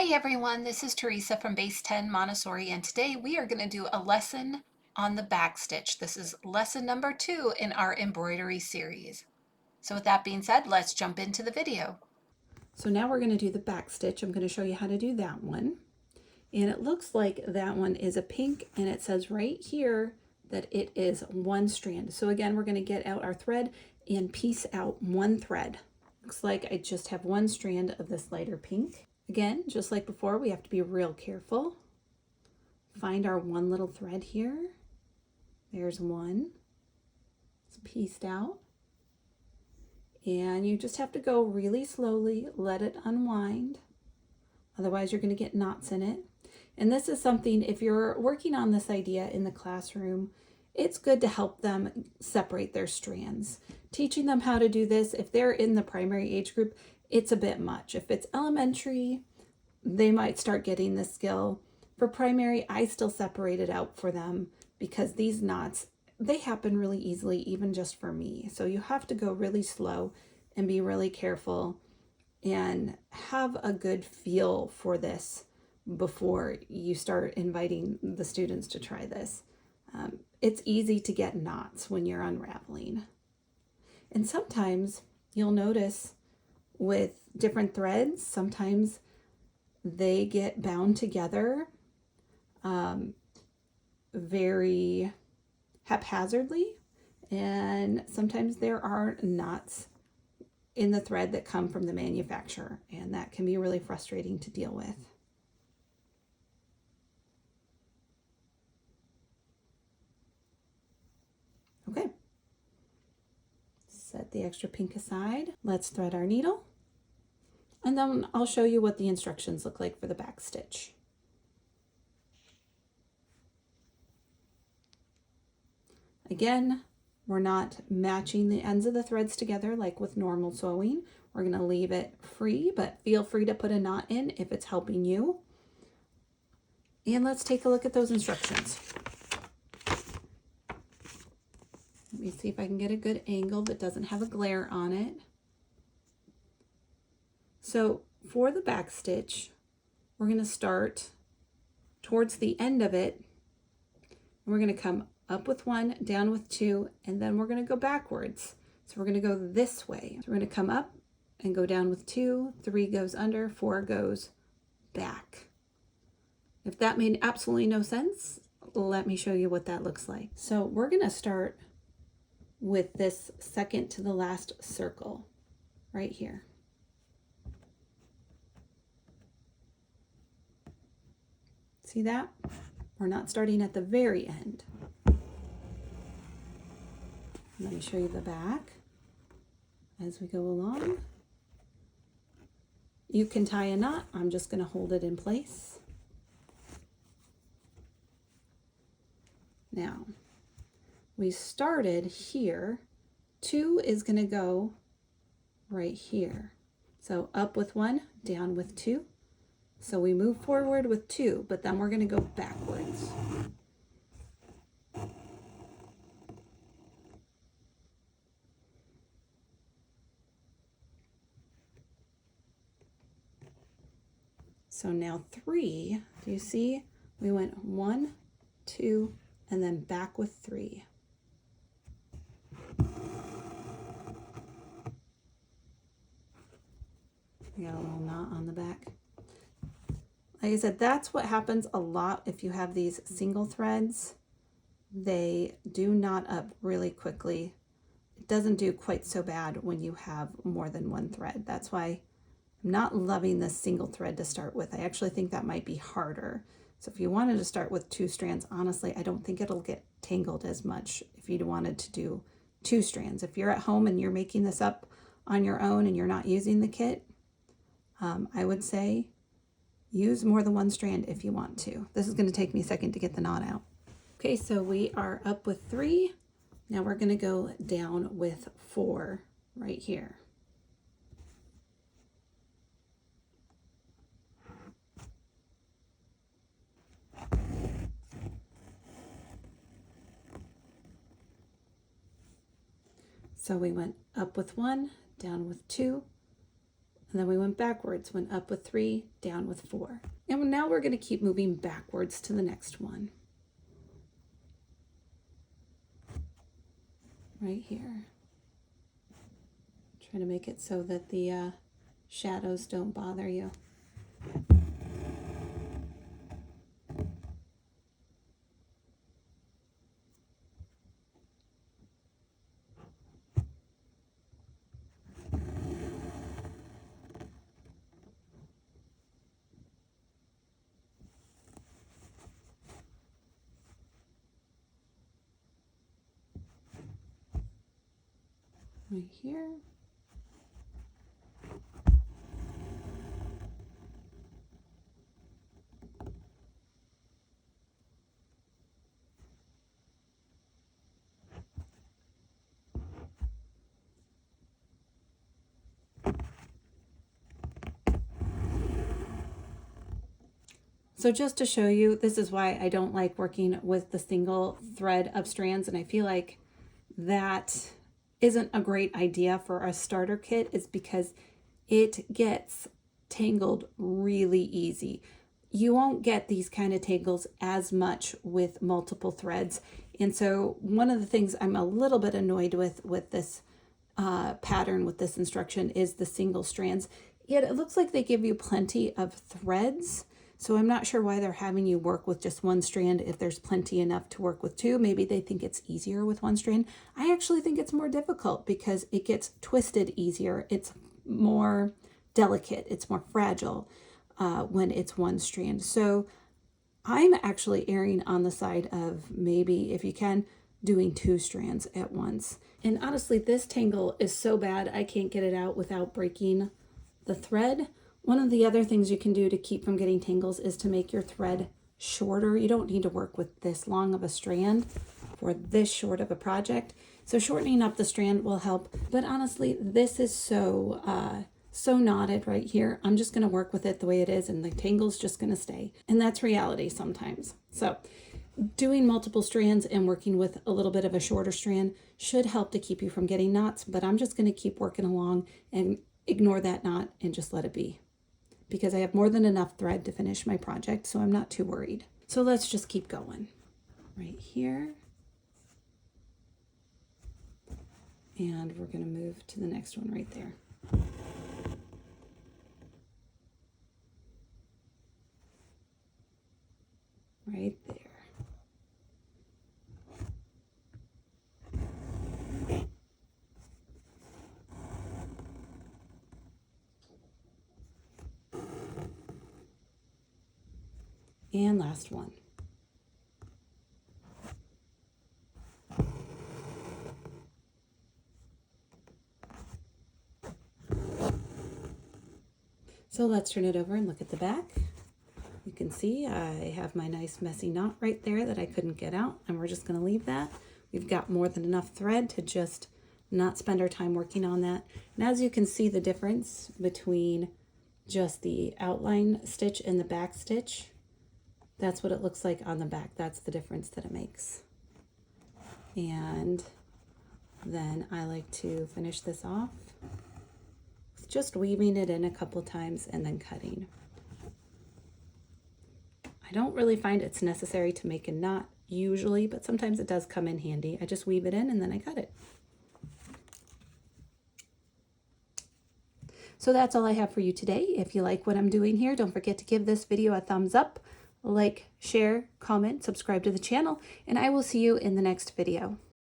Hi everyone, this is Teresa from Base 10 Montessori, and today we are going to do a lesson on the back stitch. This is lesson number 2 in our embroidery series. So with that being said, let's jump into the video. So now we're going to do the back stitch. I'm going to show you how to do that one. And it looks like that one is a pink, and it says right here that it is one strand. So again, we're going to get out our thread and piece out one thread. Looks like I just have one strand of this lighter pink. Again, just like before, we have to be real careful. Find our one little thread here. There's one. It's pieced out. And you just have to go really slowly, let it unwind. Otherwise, you're going to get knots in it. And this is something, if you're working on this idea in the classroom, it's good to help them separate their strands. Teaching them how to do this, if they're in the primary age group, it's a bit much. If it's elementary, they might start getting the skill. For primary, I still separate it out for them because these knots, they happen really easily, even just for me. So you have to go really slow and be really careful and have a good feel for this before you start inviting the students to try this. It's easy to get knots when you're unraveling. And sometimes you'll notice with different threads, sometimes they get bound together very haphazardly, and sometimes there are knots in the thread that come from the manufacturer, and that can be really frustrating to deal with. Okay, set the extra pink aside. Let's thread our needle, and then I'll show you what the instructions look like for the back stitch. Again, we're not matching the ends of the threads together like with normal sewing. We're going to leave it free, but feel free to put a knot in if it's helping you. And let's take a look at those instructions. Let me see if I can get a good angle that doesn't have a glare on it. So for the back stitch, we're going to start towards the end of it. We're going to come up with one, down with two, and then we're going to go backwards. So we're going to go this way. So we're going to come up and go down with two, three goes under, four goes back. If that made absolutely no sense, let me show you what that looks like. So we're going to start with this second to the last circle right here. See that? We're not starting at the very end. Let me show you the back as we go along. You can tie a knot. I'm just going to hold it in place. Now, we started here. Two is going to go right here. So up with one, down with two. So we move forward with two, but then we're going to go backwards. So now three, do you see? We went one, two, and then back with three. We got a little knot on the back. Like I said, that's what happens a lot if you have these single threads. They do knot up really quickly. It doesn't do quite so bad when you have more than one thread. That's why I'm not loving this single thread to start with. I actually think that might be harder. So if you wanted to start with two strands, honestly, I don't think it'll get tangled as much if you wanted to do two strands. If you're at home and you're making this up on your own and you're not using the kit, I would say use more than one strand if you want to. This is going to take me a second to get the knot out. Okay, so we are up with three. Now we're going to go down with four right here. So we went up with one, down with two, And then we went backwards, went up with 3, down with 4. And now we're going to keep moving backwards to the next one. Right here. Try to make it so that the shadows don't bother you. Right here. So just to show you, this is why I don't like working with the single thread of strands, and I feel like that isn't a great idea for a starter kit, is because it gets tangled really easy. You won't get these kind of tangles as much with multiple threads. And so one of the things I'm a little bit annoyed with this pattern, with this instruction, is the single strands. Yet it looks like they give you plenty of threads. So I'm not sure why they're having you work with just one strand if there's plenty enough to work with two. Maybe they think it's easier with one strand. I actually think it's more difficult because it gets twisted easier. It's more delicate. It's more fragile when it's one strand. So I'm actually erring on the side of maybe, if you can, doing 2 strands at once. And honestly, this tangle is so bad I can't get it out without breaking the thread. One of the other things you can do to keep from getting tangles is to make your thread shorter. You don't need to work with this long of a strand for this short of a project. So shortening up the strand will help. But honestly, this is so knotted right here. I'm just going to work with it the way it is, and the tangle's just going to stay. And that's reality sometimes. So doing multiple strands and working with a little bit of a shorter strand should help to keep you from getting knots. But I'm just going to keep working along and ignore that knot and just let it be, because I have more than enough thread to finish my project, so I'm not too worried. So let's just keep going. Right here. And we're going to move to the next one right there. Right there. And last one. So let's turn it over and look at the back. You can see I have my nice messy knot right there that I couldn't get out, and we're just going to leave that. We've got more than enough thread to just not spend our time working on that. And as you can see, the difference between just the outline stitch and the back stitch, that's what it looks like on the back. That's the difference that it makes. And then I like to finish this off with just weaving it in a couple times and then cutting. I don't really find it's necessary to make a knot usually, but sometimes it does come in handy. I just weave it in and then I cut it. So that's all I have for you today. If you like what I'm doing here, don't forget to give this video a thumbs up, like, share, comment, subscribe to the channel, and I will see you in the next video.